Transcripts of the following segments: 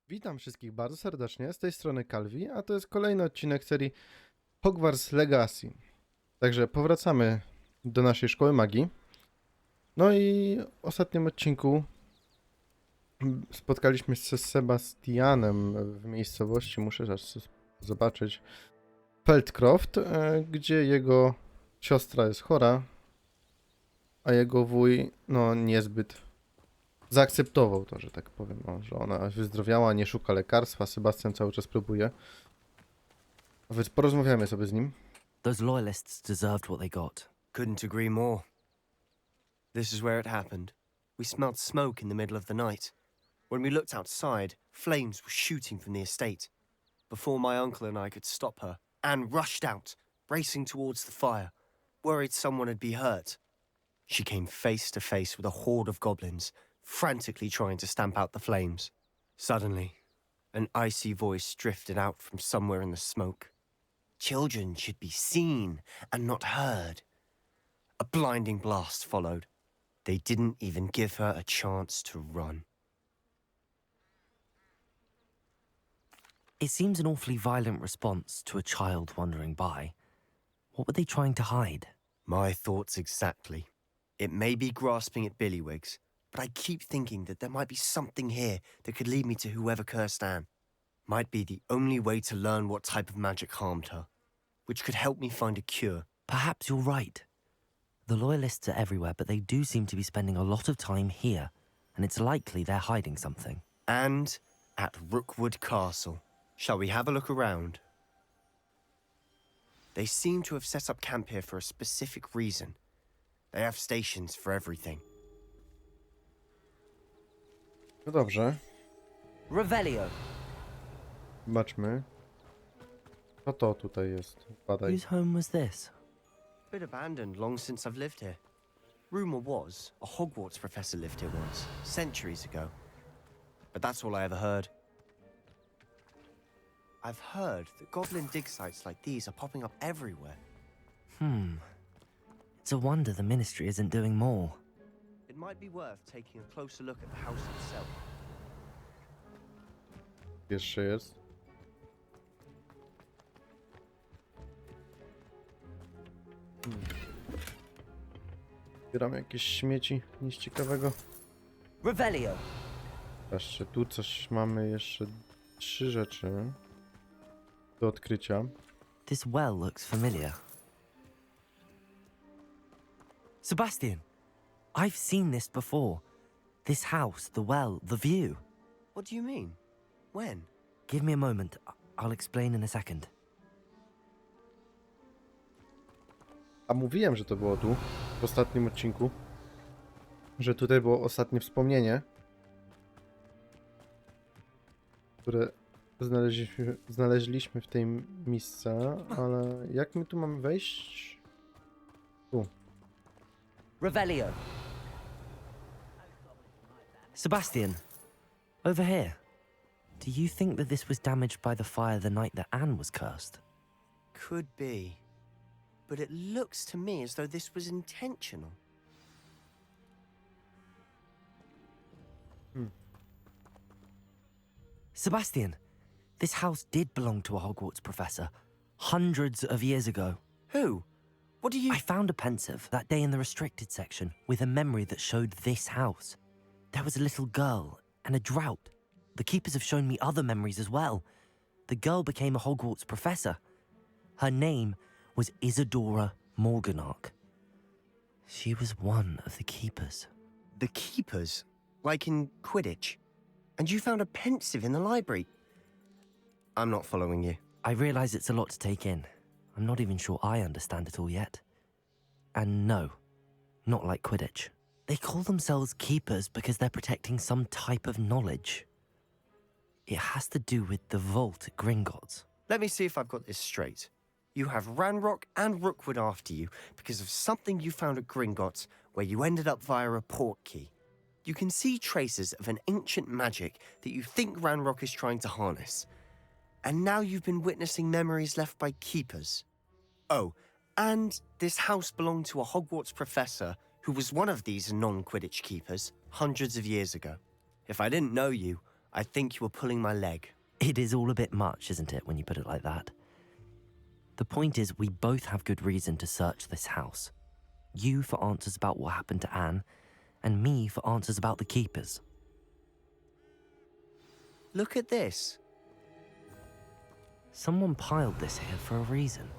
Witam wszystkich bardzo serdecznie, z tej strony Calvi, a to jest kolejny odcinek serii Hogwarts Legacy. Także powracamy do naszej szkoły magii. No i w ostatnim odcinku spotkaliśmy się z Sebastianem w miejscowości, muszę zobaczyć, Feldcroft, gdzie jego siostra jest chora, a jego wuj, no niezbyt zaakceptował to, że tak powiem, że ona wyzdrowiała, nie szuka lekarstwa, Sebastian cały czas próbuje. A więc porozmawiamy sobie z nim. Those loyalists deserved what they got. Couldn't agree more. This is where it happened. We smelled smoke in the middle of the night. When we looked outside, flames were shooting from the estate. Before my uncle and I could stop her, Anne rushed out, racing towards the fire, worried someone had been hurt. She came face to face with a horde of goblins, frantically trying to stamp out the flames. Suddenly, an icy voice drifted out from somewhere in the smoke. Children should be seen and not heard. A blinding blast followed. They didn't even give her a chance to run. It seems an awfully violent response to a child wandering by. What were they trying to hide? My thoughts exactly. It may be grasping at Billywigs, but I keep thinking that there might be something here that could lead me to whoever cursed Anne. Might be the only way to learn what type of magic harmed her, which could help me find a cure. Perhaps you're right. The loyalists are everywhere, but they do seem to be spending a lot of time here, and it's likely they're hiding something. And at Rookwood Castle. Shall we have a look around? They seem to have set up camp here for a specific reason. They have stations for everything. No dobrze, Revelio. zobaczmy. Co to tutaj jest? Badaj. Whose home was this? Been abandoned long since I've lived here. Rumor was a Hogwarts professor lived here once, centuries ago. But that's all I ever heard. I've heard that goblin dig sites like these are popping up everywhere. It's a wonder the ministry isn't doing more. It might be worth taking a closer look at the house itself. Jeszcze jest. Zbieramy jakieś śmieci, nic ciekawego. Revelio. Patrzcie, tu coś mamy jeszcze 3 rzeczy do odkrycia. This well looks familiar. Sebastian, I've seen this before. This house, the well, the view. What do you mean? When? Give me a moment. I'll explain in a second. A mówiłem, że to było tu, w ostatnim odcinku. Że tutaj było ostatnie wspomnienie, które znaleźliśmy w tej miejscu, ale jak my tu mamy wejść? Tu. Revelio. Sebastian, over here. Do you think that this was damaged by the fire the night that Anne was cursed? Could be. But it looks to me as though this was intentional. Sebastian, this house did belong to a Hogwarts professor hundreds of years ago. Who? What do you... I found a pensive that day in the restricted section with a memory that showed this house. There was a little girl and a drought. The keepers have shown me other memories as well. The girl became a Hogwarts professor. Her name was Isadora Morganach. She was one of the keepers. The keepers? Like in Quidditch? And you found a pensive in the library? I'm not following you. I realize it's a lot to take in. I'm not even sure I understand it all yet. And no, not like Quidditch. They call themselves keepers because they're protecting some type of knowledge. It has to do with the vault at Gringotts. Let me see if I've got this straight. You have Ranrock and Rookwood after you because of something you found at Gringotts where you ended up via a portkey. You can see traces of an ancient magic that you think Ranrock is trying to harness. And now you've been witnessing memories left by keepers. Oh, and this house belonged to a Hogwarts professor who was one of these non-Quidditch keepers hundreds of years ago. If I didn't know you, I think you were pulling my leg. It is all a bit much, isn't it, when you put it like that? The point is, we both have good reason to search this house. You for answers about what happened to Anne, and me for answers about the keepers. Look at this. Someone piled this here for a reason.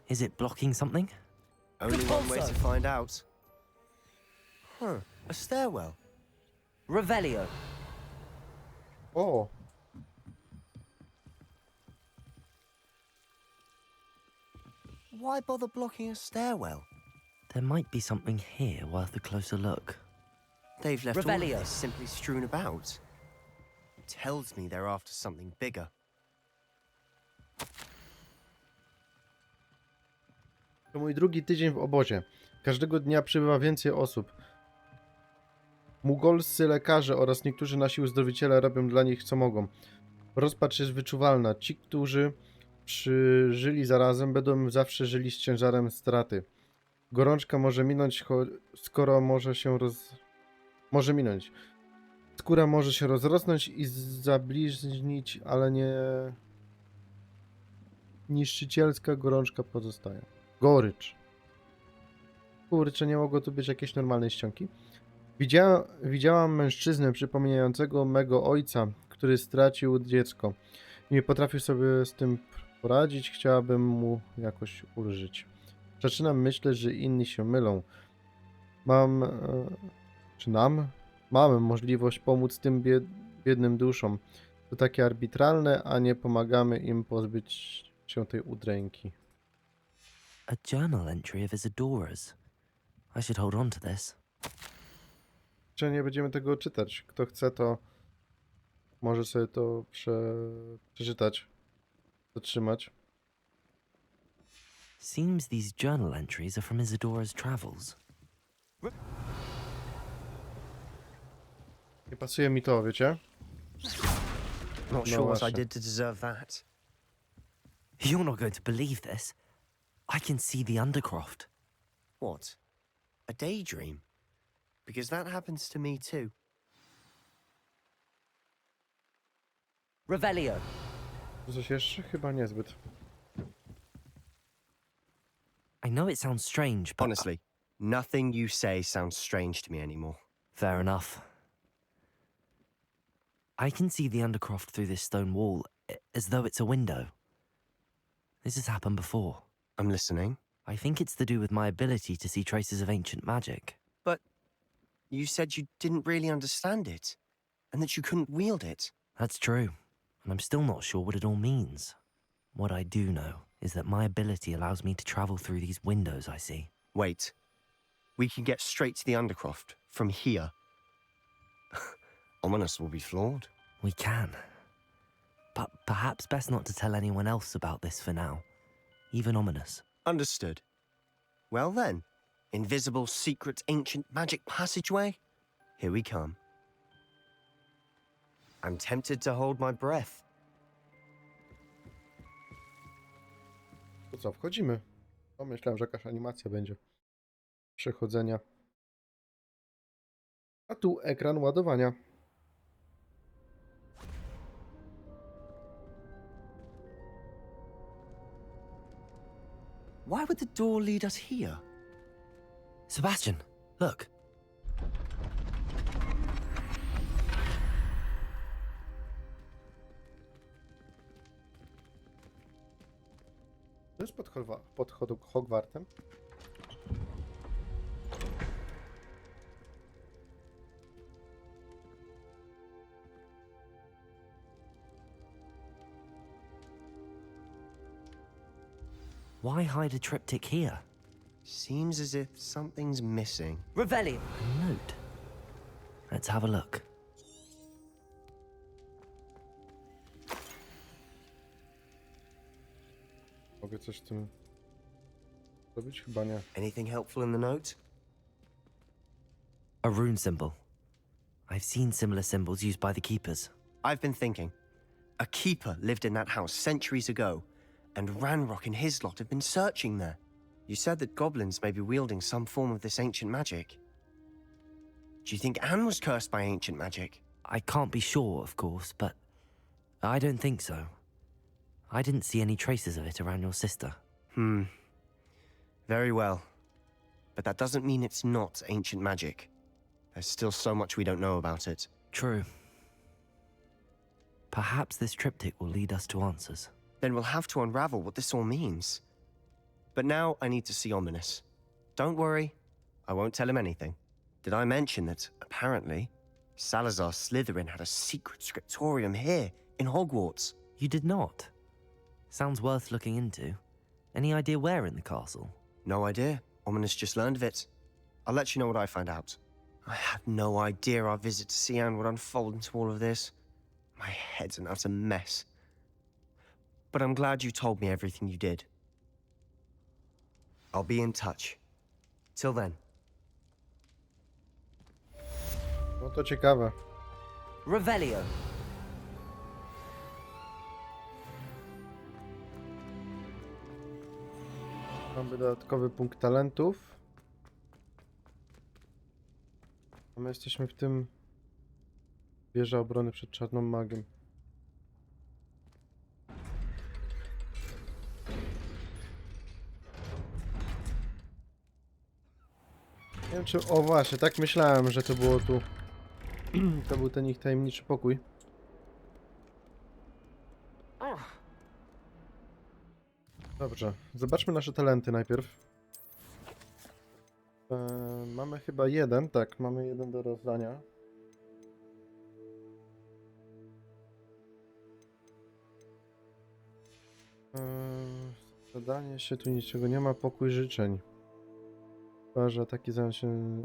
Is it blocking something? Only one way to find out. Huh, a stairwell. Revelio. O! Why bother blocking a stairwell? There might be something here worth a closer look. They've left all of Revelio. this simply strewn about. Tells me they're after something bigger. To mój drugi tydzień w obozie. Każdego dnia przybywa więcej osób. Mugolscy lekarze oraz niektórzy nasi uzdrowiciele robią dla nich co mogą. Rozpacz jest wyczuwalna. Ci, którzy przeżyli zarazem, będą zawsze żyli z ciężarem straty. Gorączka może minąć, skoro może minąć. Skóra może się rozrosnąć i zabliźnić, ale nie... Niszczycielska gorączka pozostaje. Gorycz. Kurczę, nie mogło tu być jakieś normalnej ściągi. Widziałam mężczyznę przypominającego mego ojca, który stracił dziecko. Nie potrafił sobie z tym poradzić, chciałabym mu jakoś ulżyć. Zaczynam myśleć, że inni się mylą. Mamy możliwość pomóc tym biednym duszom. To takie arbitralne, a nie pomagamy im pozbyć się tej udręki. A journal entry of Isadora's. I should hold on to this. Czy nie będziemy tego czytać? Kto chce, to może sobie to przeczytać, zatrzymać. Seems these journal entries are from Isadora's travels. Nie pasuje mi to, wiecie? Not No sure what I właśnie. did to deserve that. You're not going to believe this. I can see the Undercroft. What? A daydream? Because that happens to me too. Revelio. Coś jeszcze? Chyba niezbyt. I know it sounds strange, but... Honestly, nothing you say sounds strange to me anymore. Fair enough. I can see the Undercroft through this stone wall, as though it's a window. This has happened before. I'm listening. I think it's to do with my ability to see traces of ancient magic. But you said you didn't really understand it, and that you couldn't wield it. That's true, and I'm still not sure what it all means. What I do know is that my ability allows me to travel through these windows I see. Wait. We can get straight to the Undercroft from here. Ominous will be flawed. We can. But perhaps best not to tell anyone else about this for now. Even Ominous. Understood. Well then, invisible, secret, ancient magic passageway? Here we come. I'm tempted to hold my breath. To co, wchodzimy? No, myślałem, że jakaś animacja będzie przechodzenia. A tu ekran ładowania. Why would the door lead us here? Sebastian, look. To jest pod Hogwartem. Why hide a triptych here? Seems as if something's missing. Revelio. A note. Let's have a look. Mogę coś z tym zrobić? Chyba nie. Anything helpful in the note? A rune symbol. I've seen similar symbols used by the keepers. I've been thinking. A keeper lived in that house centuries ago, and Ranrock and his lot have been searching there. You said that goblins may be wielding some form of this ancient magic. Do you think Anne was cursed by ancient magic? I can't be sure, of course, but I don't think so. I didn't see any traces of it around your sister. Very well. But that doesn't mean it's not ancient magic. There's still so much we don't know about it. True. Perhaps this triptych will lead us to answers. Then we'll have to unravel what this all means. But now I need to see Ominous. Don't worry, I won't tell him anything. Did I mention that, apparently, Salazar Slytherin had a secret scriptorium here, in Hogwarts? You did not? Sounds worth looking into. Any idea where in the castle? No idea. Ominous just learned of it. I'll let you know what I find out. I had no idea our visit to Sian would unfold into all of this. My head's an utter mess. But I'm glad you told me everything you did. I'll be in touch. Till then. No to ciekawe. Revelio. Mamy dodatkowy punkt talentów. A my jesteśmy w tym... Wieża obrony przed czarną magią. Nie wiem czy... O właśnie, tak myślałem, że to było tu... To był ten ich tajemniczy pokój. Dobrze, zobaczmy nasze talenty najpierw. Mamy chyba jeden, tak, mamy jeden do rozdania. Zadanie się, tu niczego nie ma, pokój życzeń. Chyba, że taki zająć się...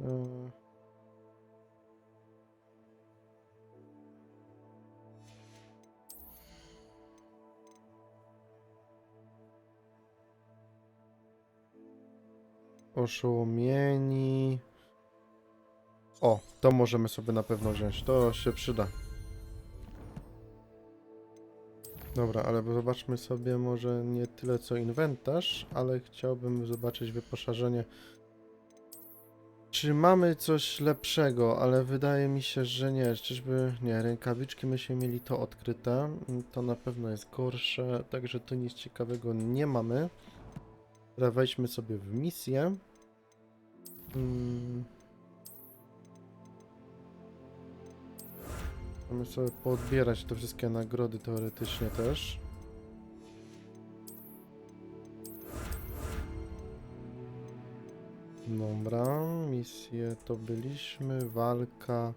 Oszołomieni. O, to możemy sobie na pewno wziąć. To się przyda. Dobra, ale zobaczmy sobie może nie tyle co inwentarz, ale chciałbym zobaczyć wyposażenie. Czy mamy coś lepszego, ale wydaje mi się, że nie. Czyżby... Nie, rękawiczki myśmy mieli to odkryte. To na pewno jest gorsze, także tu nic ciekawego nie mamy. Teraz wejdźmy sobie w misję. Mamy sobie poodbierać te wszystkie nagrody teoretycznie też. Dobra, misje to byliśmy, walka.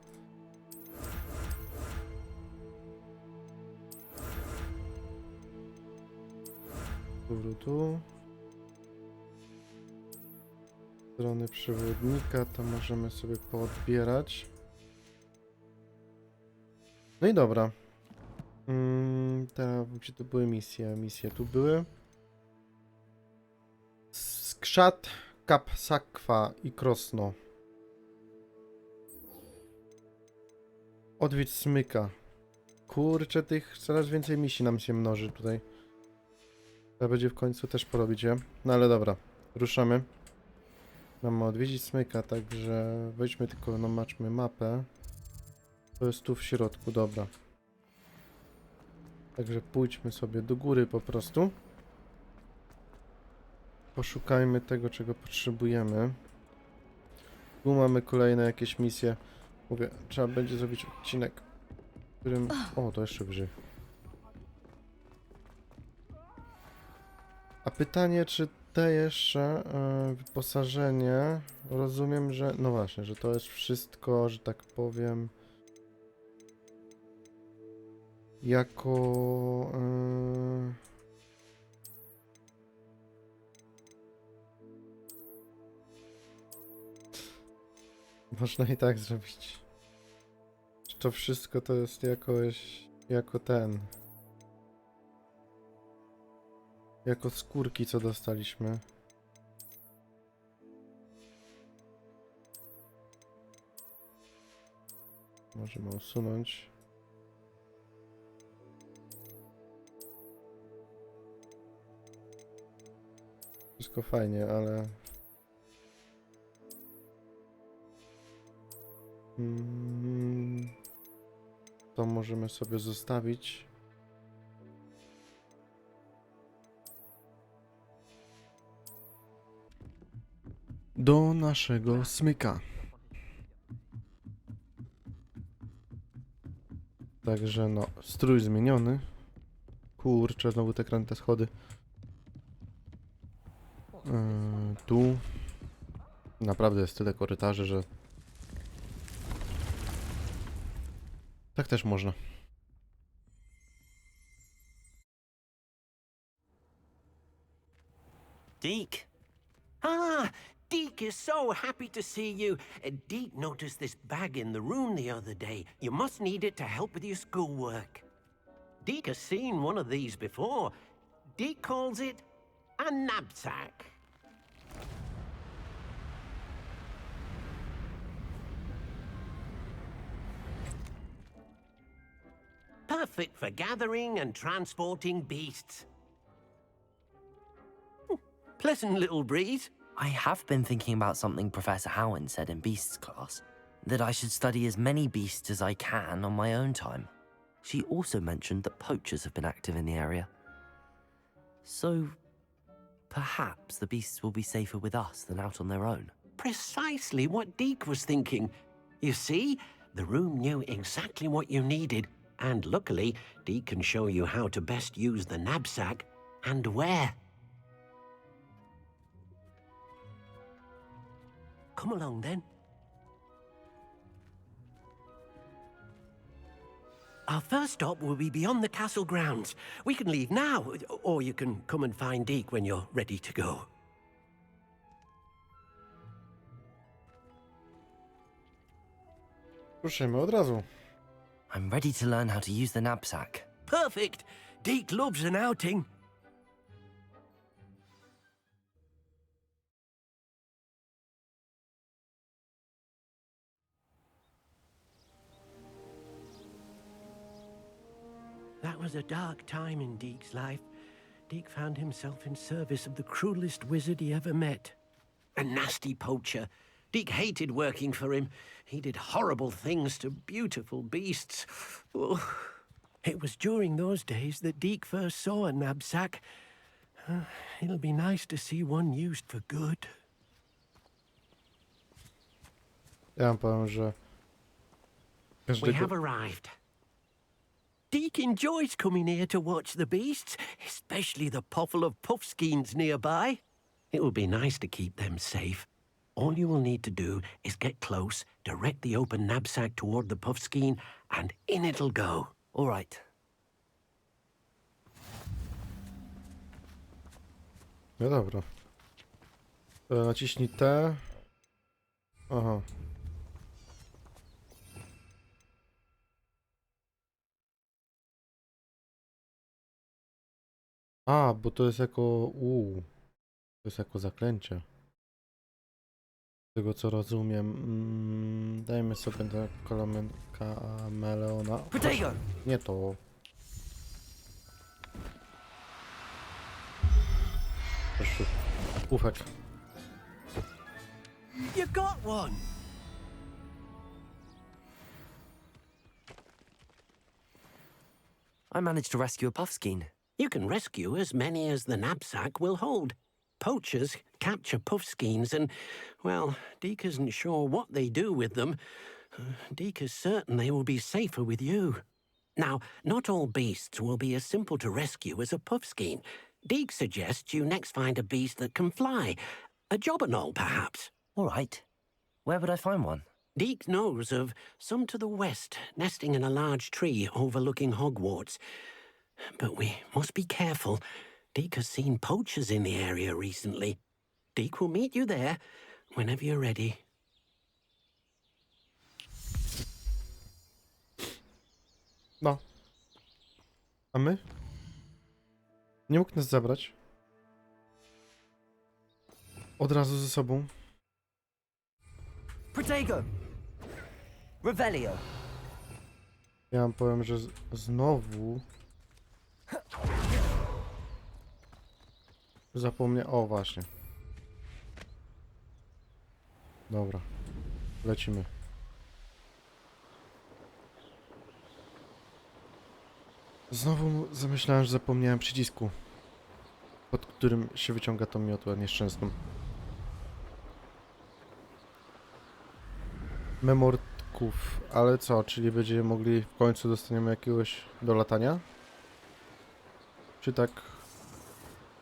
Tu. Strony przewodnika to możemy sobie poodbierać. No i dobra. Teraz gdzie to były misje? Misje tu były. Skrzat, Kap, Sakwa i Krosno. Odwiedź Smyka. Kurczę, tych coraz więcej misji nam się mnoży tutaj. Trzeba będzie w końcu też porobić je. No ale dobra, ruszamy. Mamy odwiedzić Smyka, także wejdźmy tylko, zobaczmy mapę. To jest tu w środku, dobra. Także pójdźmy sobie do góry po prostu. Poszukajmy tego, czego potrzebujemy. Tu mamy kolejne jakieś misje. Mówię, trzeba będzie zrobić odcinek, w którym... O, to jeszcze wyżej. A pytanie, czy te jeszcze wyposażenie... Rozumiem, że... No właśnie, że to jest wszystko, że tak powiem... Jako... Można i tak zrobić. Czy to wszystko to jest jakoś... Jako ten... Jako skórki, co dostaliśmy. Możemy usunąć. Wszystko fajnie, ale... to możemy sobie zostawić. Do naszego smyka. Także no, strój zmieniony. Kurczę, znowu te kręte schody. Tu naprawdę jest tyle korytarzy, że tak też można. Deke. Ah, Deke is so happy to see you. Deke noticed this bag in the room the other day. You must need it to help with your schoolwork. Deke has seen one of these before. Deke calls it a knapsack. Perfect for gathering and transporting beasts. Pleasant little breeze. I have been thinking about something Professor Howen said in Beasts class, that I should study as many beasts as I can on my own time. She also mentioned that poachers have been active in the area. So, perhaps the beasts will be safer with us than out on their own. Precisely what Deke was thinking. You see, the room knew exactly what you needed, and luckily, Deke can show you how to best use the knapsack and where. Come along then. Our first stop will be beyond the castle grounds. We can leave now, or you can come and find Deke when you're ready to go. Ruszymy od razu. I'm ready to learn how to use the knapsack. Perfect. Deke loves an outing. That was a dark time in Deke's life. Deke found himself in service of the cruelest wizard he ever met. A nasty poacher. Deke hated working for him. He did horrible things to beautiful beasts. Oh. It was during those days that Deke first saw a knapsack. It'll be nice to see one used for good. Ja wam powiem, że We każdego... have arrived. Deke enjoys coming here to watch the beasts, especially the potful of puffskeins nearby. It will be nice to keep them safe. All you will need to do is get close, direct the open knapsack toward the puffskein, and in it'll go. All right. No dobra. Naciśnij T. Aha. A, bo to jest jako... To jest jako zaklęcie. Z tego co rozumiem. Dajmy sobie do kameleona. Potato! Nie to. Proszę. Ufek. You got one! I managed to rescue a puffskein. You can rescue as many as the knapsack will hold. Poachers capture puffskeins and, well, Deke isn't sure what they do with them. Deke is certain they will be safer with you. Now, not all beasts will be as simple to rescue as a puffskein. Deke suggests you next find a beast that can fly. A jobberknoll, perhaps. All right. Where would I find one? Deke knows of some to the west, nesting in a large tree overlooking Hogwarts. But we must be careful. Deke has seen poachers in the area recently. Deke will meet you there whenever you're ready. No. A my? Nie mógł nas zabrać. Od razu ze sobą. Protego! Revelio! Ja wam powiem, że znowu... Zapomniałem... O, właśnie. Dobra. Lecimy. Znowu zamyślałem, że zapomniałem przycisku, pod którym się wyciąga tą miotłę nieszczęsną. Memorków, ale co, czyli będziemy mogli w końcu dostaniemy jakiegoś do latania? Czy tak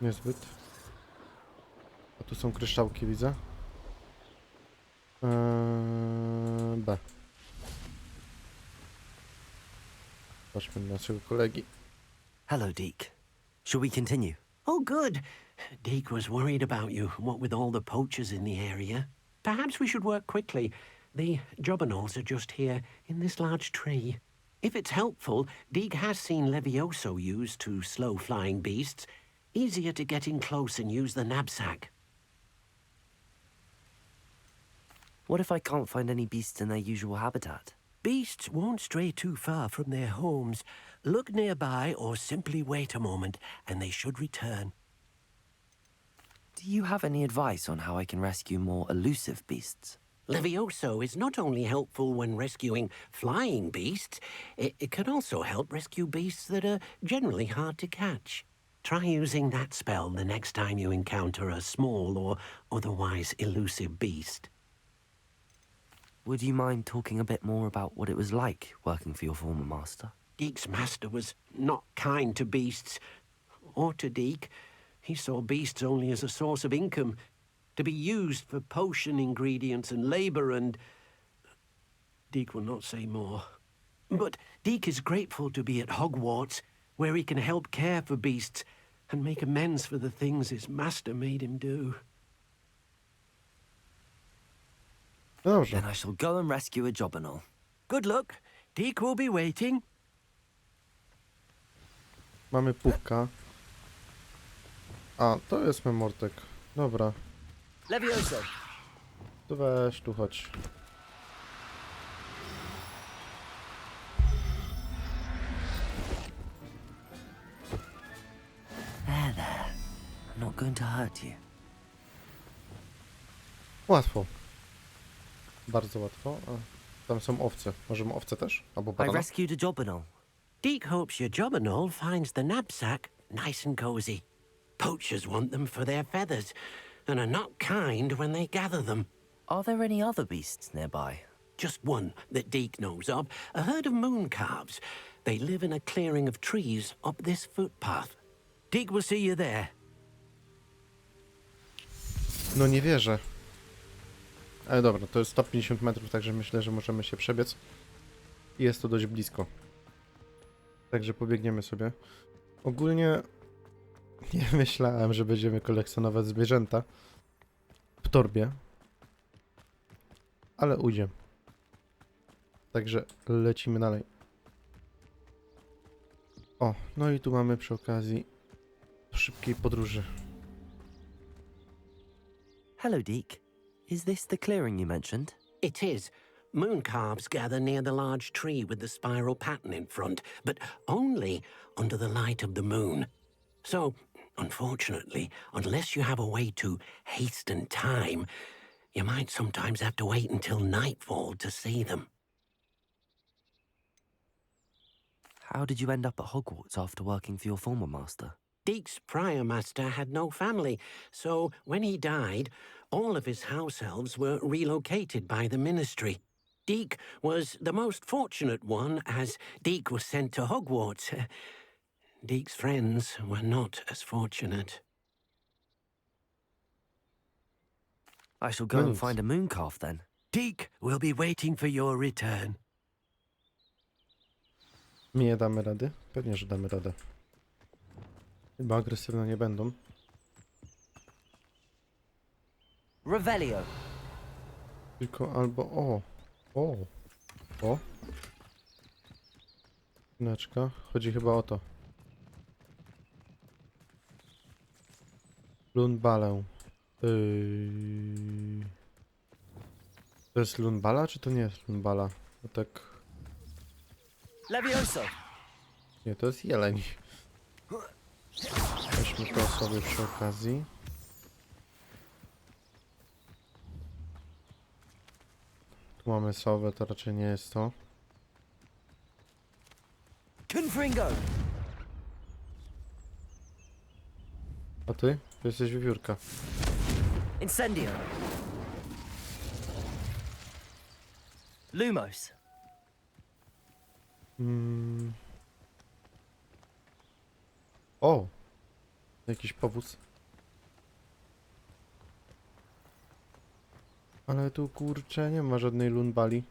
niezbyt? A tu są kryształki, widzę. B. Patrzmy na naszego kolegi. Hello, Deke. Shall we continue? Oh, good. Deke was worried about you, what with all the poachers in the area. Perhaps we should work quickly. The jobberknolls are just here, in this large tree. If it's helpful, Deke has seen Levioso used to slow flying beasts. Easier to get in close and use the knapsack. What if I can't find any beasts in their usual habitat? Beasts won't stray too far from their homes. Look nearby or simply wait a moment, and they should return. Do you have any advice on how I can rescue more elusive beasts? Levioso is not only helpful when rescuing flying beasts, it can also help rescue beasts that are generally hard to catch. Try using that spell the next time you encounter a small or otherwise elusive beast. Would you mind talking a bit more about what it was like working for your former master? Deke's master was not kind to beasts, or to Deke. He saw beasts only as a source of income, to be used for potion ingredients and labor, and Deke will not say more. But Deke is grateful to be at Hogwarts, where he can help care for beasts and make amends for the things his master made him do. Dobrze. Then I shall go and rescue a jobberknoll. Good luck. Deke will be waiting. Mamy pupka. A, to jest memortek. Dobra. Levioso! To weź tu chodź. There. I'm not going to hurt you. Łatwo. Bardzo łatwo. A, tam są owce. Możemy owce też? Albo I barana? rescued a jobberknoll. Deke hopes your jobberknoll finds the knapsack nice and cozy. Poachers want them for their feathers, and are not kind when they gather them. Are there any other beasts nearby? Just one that Deke knows of, a herd of moon calves. They live in a clearing of trees up this footpath. Deke will see you there. No nie wierzę. Ale dobra, to jest 150 metrów, także myślę, że możemy się przebiec. I jest to dość blisko. Także pobiegniemy sobie. Ogólnie nie myślałem, że będziemy kolekcjonować zwierzęta w torbie. Ale ujdzie. Także lecimy dalej. O, no i tu mamy przy okazji szybkiej podróży. Hello, Deke. Is this the clearing you mentioned? It is. Moon calves gather near the large tree with the spiral pattern in front, but only under the light of the moon. So, unfortunately, unless you have a way to hasten time, you might sometimes have to wait until nightfall to see them. How did you end up at Hogwarts after working for your former master? Deke's prior master had no family, so when he died, all of his house elves were relocated by the ministry. Deke was the most fortunate one, as Deke was sent to Hogwarts. Deke's friends were not as fortunate. I shall go and find a moon calf then. Deke will be waiting for your return. Nie damy rady? Pewnie, że damy radę. Chyba agresywne nie będą. Revelio. Tylko albo... O! Chwileczka. Chodzi chyba o to. Lunbalę. To jest Lunbala, czy to nie jest Lunbala? No tak... Levioso. Nie, to jest jeleń. Weźmy to sobie przy okazji. Tu mamy sowę, to raczej nie jest to. Confringo. A ty? To jesteś wiewiórka. Incendio. Lumos. O! Jakiś powóz. Ale tu kurczę nie ma żadnej lunbali.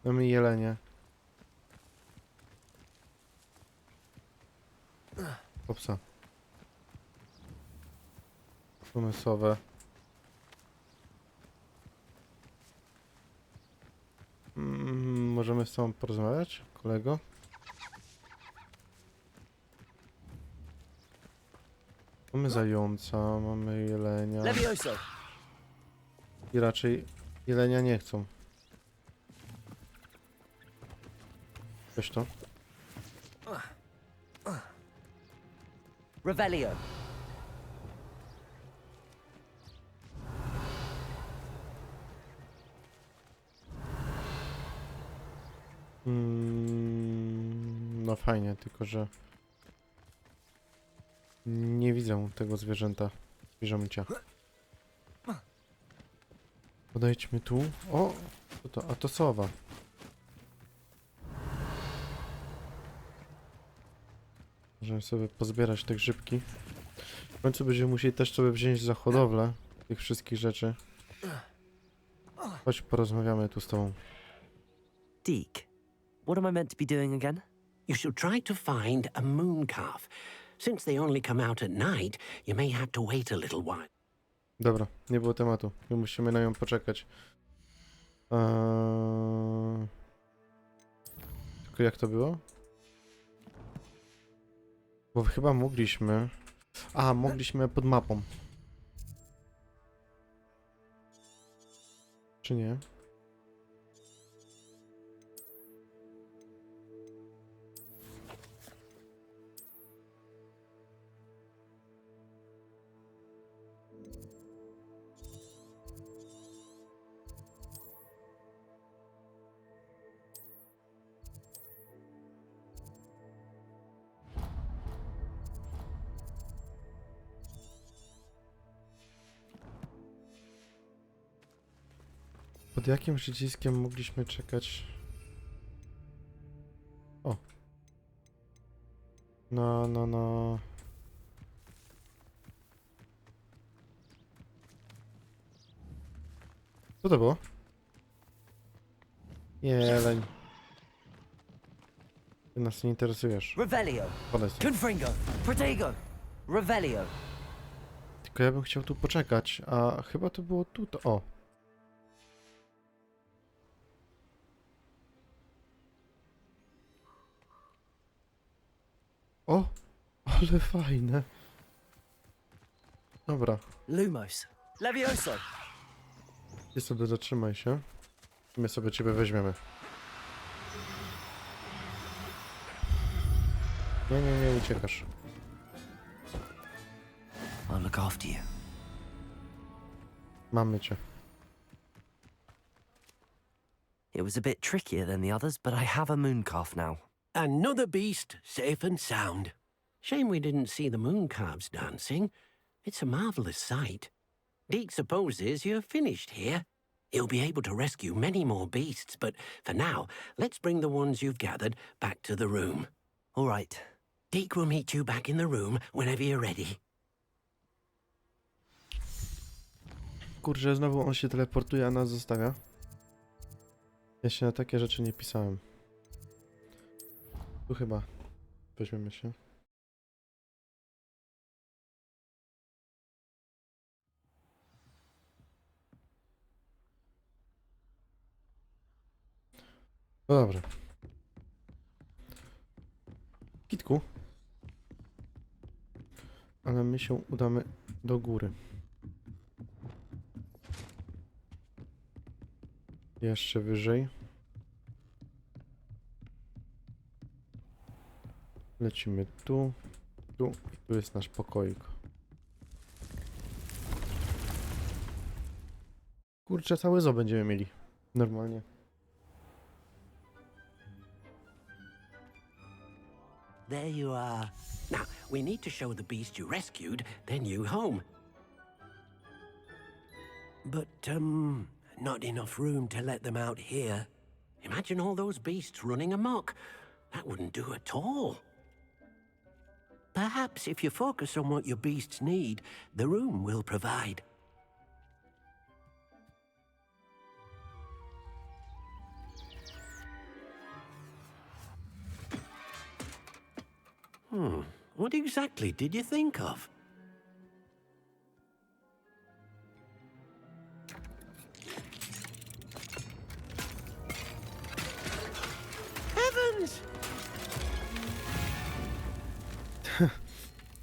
Mamy jelenie. Popsa. Pomysłowe. Możemy z tobą porozmawiać, kolego? Mamy zająca, mamy jelenia. Levioso. I raczej jelenia nie chcą. Weź to. Revelio. No fajnie, tylko że nie widzę tego zwierzęcia. Podejdźmy tu. O! Co to? A to sowa. Możemy sobie pozbierać te grzybki. W końcu będziemy musieli też sobie wziąć za hodowlę tych wszystkich rzeczy. Chodź, porozmawiamy tu z tobą. Deke, what am I meant to be doing again? You should try to find a moon calf. Since they only come out at night, you may have to wait a little while. Dobra, nie było tematu. My musimy na nią poczekać. Tylko jak to było? Bo chyba mogliśmy... A, mogliśmy pod mapą. Czy nie? Pod jakim przyciskiem mogliśmy czekać? O. No. Co to było? Jeleń. Ty nas nie interesujesz. Revelio. Podejdź. Confringo. Protego. Revelio. Tylko ja bym chciał tu poczekać, a chyba to było tu. O. O, ale fajne. Dobra, Lumos. Levioso. ty sobie zatrzymaj się. My sobie ciebie weźmiemy. Nie uciekasz. I'll look after you. Mamy cię. It was a bit trickier than the others, but I have a moon calf now. Another beast, safe and sound. Shame we didn't see the moon calves dancing. It's a marvelous sight. Deke supposes you're finished here. He'll be able to rescue many more beasts, but for now, let's bring the ones you've gathered back to the room. All right. Deke will meet you back in the room whenever you're ready. Kurczę, znowu on się teleportuje, a nas zostawia. Ja się na takie rzeczy nie pisałem. Tu chyba weźmiemy się. No dobra. Kitku. Ale my się udamy do góry. Jeszcze wyżej. Lecimy tu. Tu jest nasz pokoik. Kurczę, cały zoo będziemy mieli. Normalnie. There you are. Now, we need to show the beast you rescued their new home. But, not enough room to let them out here. Imagine all those beasts running amok. That wouldn't do at all. Perhaps if you focus on what your beasts need, the room will provide. What exactly did you think of? Heavens!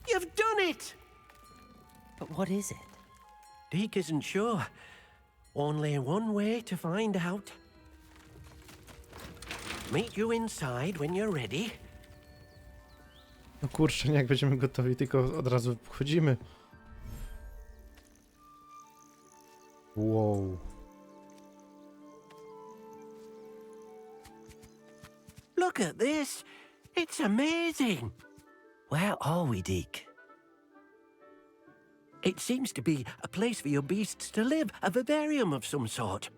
You've done it! But what is it? Deke isn't sure. Only one way to find out. Meet you inside when you're ready. No kurczę, nie, jak będziemy gotowi, tylko od razu wchodzimy. Wow. Look at this. It's amazing. Where are we, Deke? It seems to be a place for your beasts to live, a vivarium of some sort.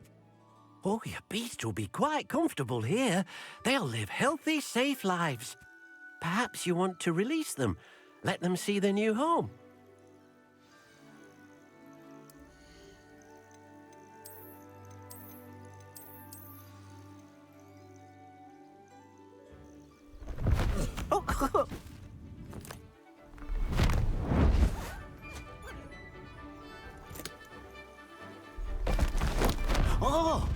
Oh, your beasts will be quite comfortable here. They'll live healthy, safe lives. Perhaps you want to release them, let them see their new home. Oh. Oh!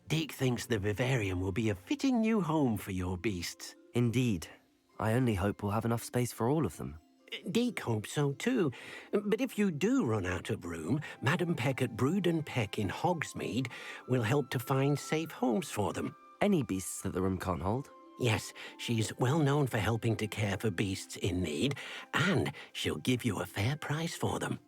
Deke thinks the vivarium will be a fitting new home for your beasts. Indeed. I only hope we'll have enough space for all of them. Deke hopes so too. But if you do run out of room, Madam Peck at Brood and Peck in Hogsmeade will help to find safe homes for them. Any beasts that the room can't hold? Yes, she's well known for helping to care for beasts in need, and she'll give you a fair price for them.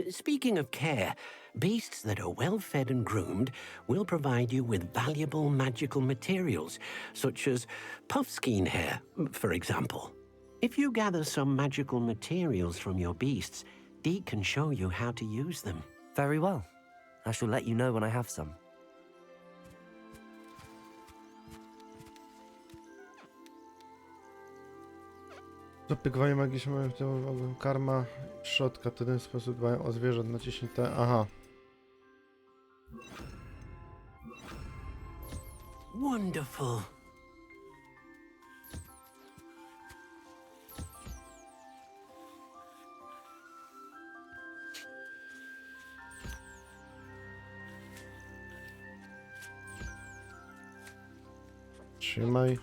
Speaking of care, beasts that are well fed and groomed will provide you with valuable magical materials, such as puffskein hair, for example. If you gather some magical materials from your beasts, Deke can show you how to use them. Very well. I shall let you know when I have some. Zaopiekowanie magiczne, karma, szczotka, w ten sposób dbają o zwierzę, naciśnij te, aha. Wonderful. Trzymaj.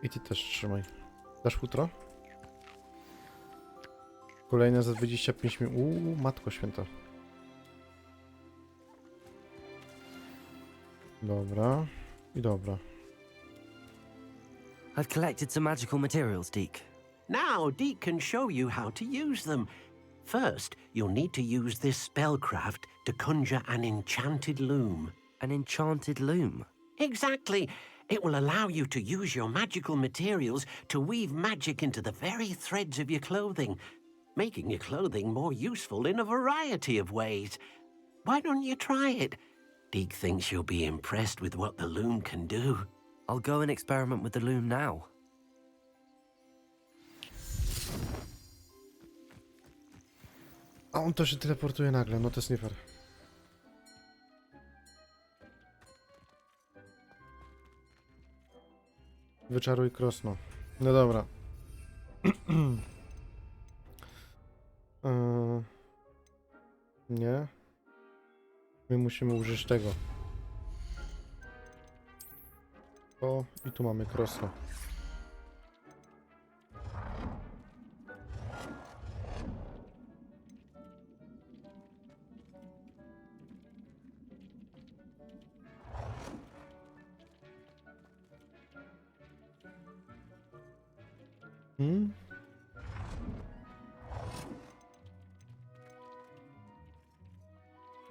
I ty też trzymaj. Dasz futro? Kolejne za 25 minut. Matko święta. Dobra. I dobra. I've collected some magical materials, Deke. Now, Deke can show you how to use them. First, you'll need to use this spellcraft to conjure an enchanted loom. An enchanted loom. Exactly. It will allow you to use your magical materials to weave magic into the very threads of your clothing, making your clothing more useful in a variety of ways. Why don't you try it? Deke thinks you'll be impressed with what the loom can do. I'll go and experiment with the loom now. A on to się teleportuje nagle, no to jest nie fair. Wyczaruj krosno. No dobra. Nie. My musimy użyć tego. O, i tu mamy krosno.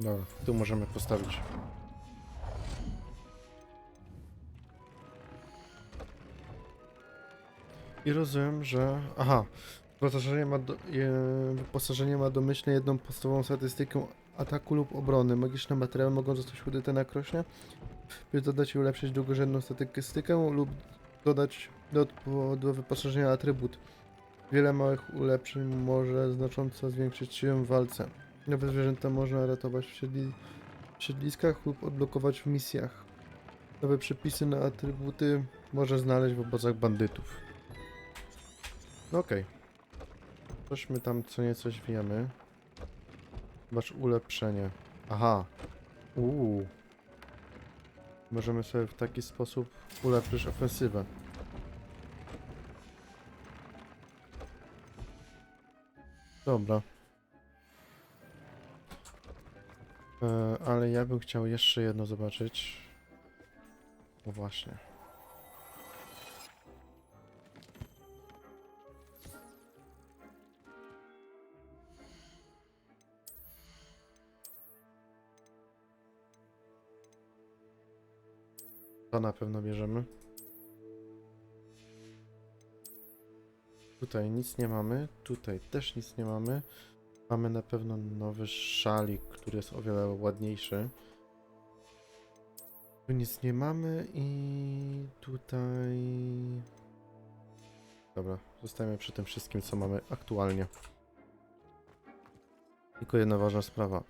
Dobra, tu możemy postawić. I rozumiem, że... Aha, wyposażenie ma domyślnie jedną podstawową statystykę ataku lub obrony. Magiczne materiały mogą zostać użyte na krośnie, by dodać i ulepszyć drugorzędną statystykę lub dodać do wyposażenia atrybut. Wiele małych ulepszeń może znacząco zwiększyć siłę w walce. Nowe zwierzęta można ratować w siedliskach lub odblokować w misjach. Nowe przepisy na atrybuty można znaleźć w obozach bandytów. No okej. Tośmy tam co nieco wiemy. Zobacz ulepszenie. Aha. Możemy sobie w taki sposób ulepszyć ofensywę. Dobra. Ale ja bym chciał jeszcze jedno zobaczyć. O właśnie. To na pewno bierzemy. Tutaj nic nie mamy, tutaj też nic nie mamy. Mamy na pewno nowy szalik, który jest o wiele ładniejszy. Tu nic nie mamy i tutaj... Dobra, zostajemy przy tym wszystkim, co mamy aktualnie. Tylko jedna ważna sprawa.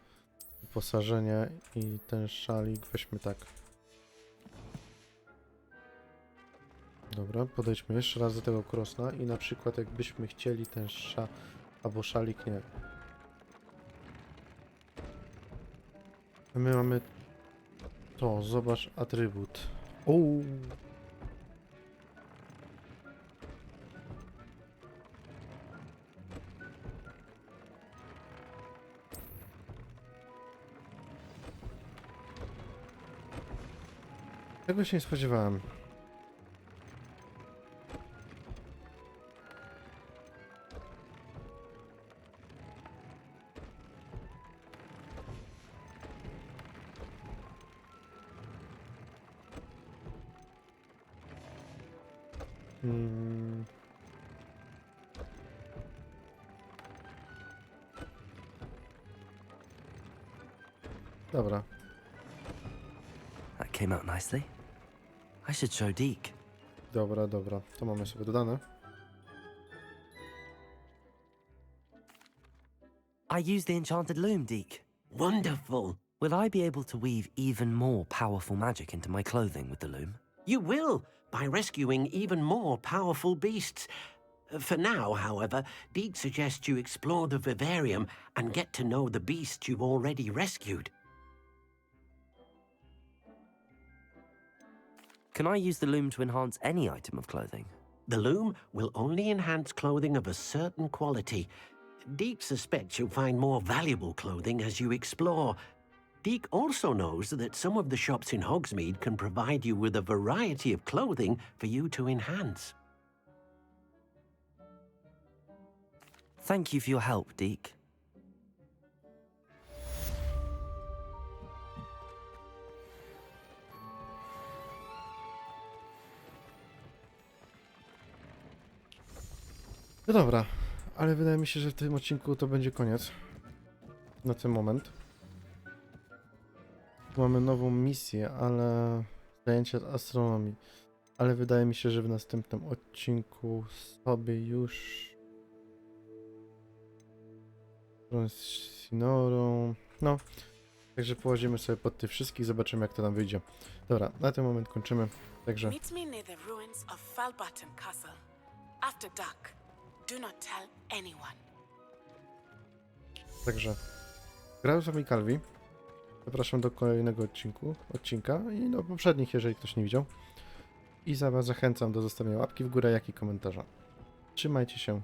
Wyposażenie i ten szalik weźmy tak. Dobra, podejdźmy jeszcze raz do tego krosna i na przykład jakbyśmy chcieli ten albo szalik, nie. My mamy to, zobacz atrybut. Ooo. Tego się nie spodziewałem. Dobra. That came out nicely. I should show Deke. Dobra, dobra. To mamy sobie dodane. I used the enchanted loom, Deke. Wonderful. Will I be able to weave even more powerful magic into my clothing with the loom? You will, by rescuing even more powerful beasts. For now, however, Deke suggests you explore the vivarium and get to know the beasts you've already rescued. Can I use the loom to enhance any item of clothing? The loom will only enhance clothing of a certain quality. Deke suspects you'll find more valuable clothing as you explore. Deke also knows that some of the shops in Hogsmeade can provide you with a variety of clothing for you to enhance. Thank you for your help, Deke. No dobra, ale wydaje mi się, że w tym odcinku to będzie koniec. Na ten moment. Mamy nową misję, ale... Zajęcie z astronomii. Ale wydaje mi się, że w następnym odcinku sobie już... Z Sinorą... No. Także połazimy sobie pod tych wszystkich, zobaczymy jak to nam wyjdzie. Dobra, na ten moment kończymy. Także... Meet me near the ruins of Falbaton Castle. After dark. Do not tell anyone. Także grałem z wami Calvi. Zapraszam do kolejnego odcinka i do poprzednich, jeżeli ktoś nie widział. I zachęcam do zostawienia łapki w górę, jak i komentarza. Trzymajcie się.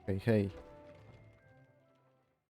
Hej, hej.